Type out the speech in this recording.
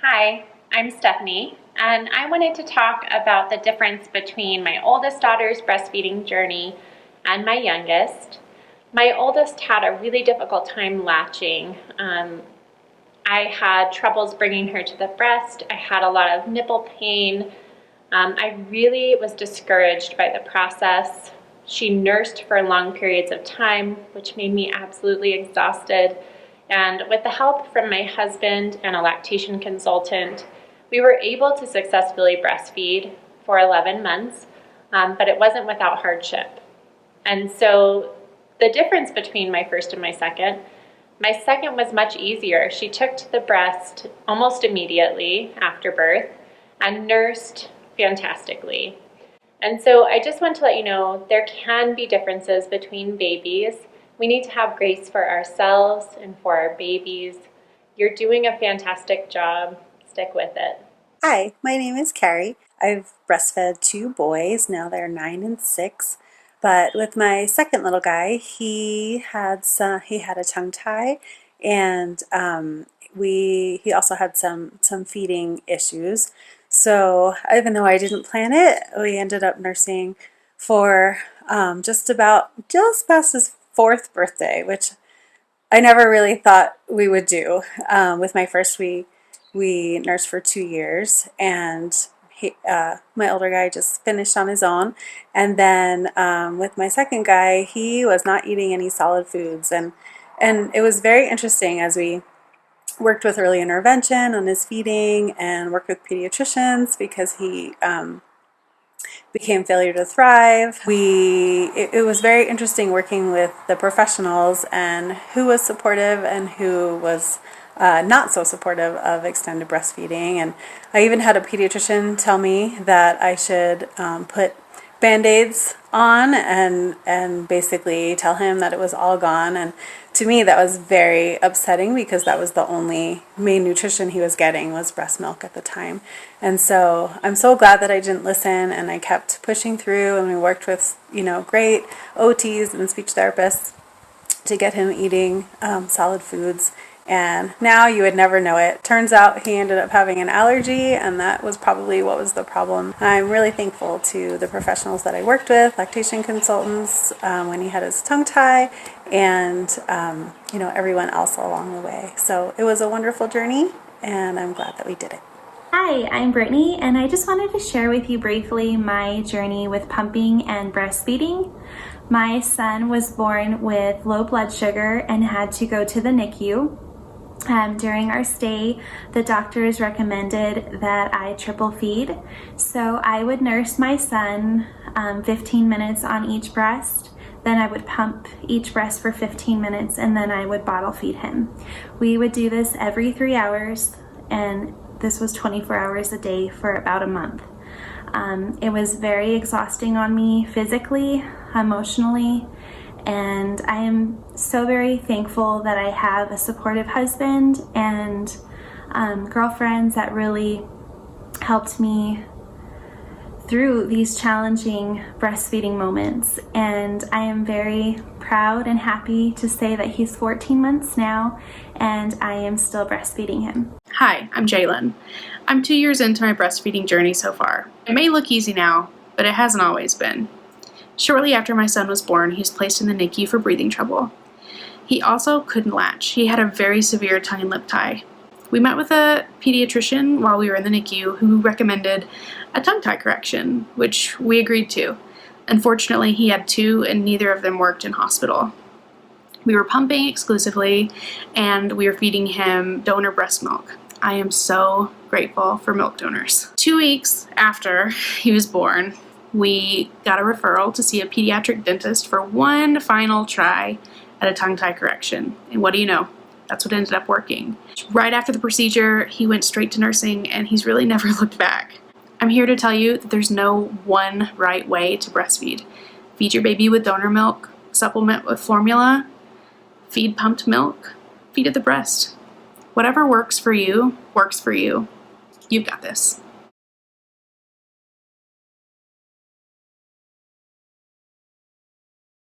Hi, I'm Stephanie, and I wanted to talk about the difference between my oldest daughter's breastfeeding journey and my youngest. My oldest had a really difficult time latching. I had troubles bringing her to the breast. I had a lot of nipple pain. I really was discouraged by the process. She nursed for long periods of time, which made me absolutely exhausted. And with the help from my husband and a lactation consultant, we were able to successfully breastfeed for 11 months, but it wasn't without hardship. And so the difference between my first and my second was much easier. She took to the breast almost immediately after birth and nursed fantastically. And so I just want to let you know there can be differences between babies. We need to have grace for ourselves and for our babies. You're doing a fantastic job. Stick with it. Hi, my name is Carrie. I've breastfed two boys, now they're 9 and 6. But with my second little guy, he had a tongue tie, and he also had some feeding issues. So even though I didn't plan it, we ended up nursing for just past his fourth birthday, which I never really thought we would do. With my first, we nursed for 2 years, and my older guy just finished on his own. And then with my second guy, he was not eating any solid foods, and it was very interesting as we worked with early intervention on his feeding and worked with pediatricians because he became failure to thrive. It was very interesting working with the professionals and who was supportive and who was not so supportive of extended breastfeeding. And I even had a pediatrician tell me that I should put Band-Aids on and basically tell him that it was all gone. And to me, that was very upsetting because that was the only main nutrition he was getting was breast milk at the time. And so I'm so glad that I didn't listen and I kept pushing through, and we worked with, great OTs and speech therapists to get him eating solid foods. And now you would never know it. Turns out he ended up having an allergy, and that was probably what was the problem. I'm really thankful to the professionals that I worked with, lactation consultants, when he had his tongue tie, and everyone else along the way. So it was a wonderful journey, and I'm glad that we did it. Hi, I'm Brittany, and I just wanted to share with you briefly my journey with pumping and breastfeeding. My son was born with low blood sugar and had to go to the NICU. During our stay, the doctors recommended that I triple feed. So I would nurse my son 15 minutes on each breast. Then I would pump each breast for 15 minutes, and then I would bottle feed him. We would do this every 3 hours, and this was 24 hours a day for about a month. It was very exhausting on me physically, emotionally, and I am so very thankful that I have a supportive husband and girlfriends that really helped me through these challenging breastfeeding moments. And I am very proud and happy to say that he's 14 months now, and I am still breastfeeding him. Hi, I'm Jalen. I'm 2 years into my breastfeeding journey so far. It may look easy now, but it hasn't always been. Shortly after my son was born, he was placed in the NICU for breathing trouble. He also couldn't latch. He had a very severe tongue and lip tie. We met with a pediatrician while we were in the NICU who recommended a tongue tie correction, which we agreed to. Unfortunately, he had two, and neither of them worked in hospital. We were pumping exclusively, and we were feeding him donor breast milk. I am so grateful for milk donors. 2 weeks after he was born, we got a referral to see a pediatric dentist for one final try at a tongue tie correction. And what do you know? That's what ended up working. Right after the procedure, he went straight to nursing, and he's really never looked back. I'm here to tell you that there's no one right way to breastfeed. Feed your baby with donor milk, supplement with formula, feed pumped milk, feed at the breast. Whatever works for you, works for you. You've got this.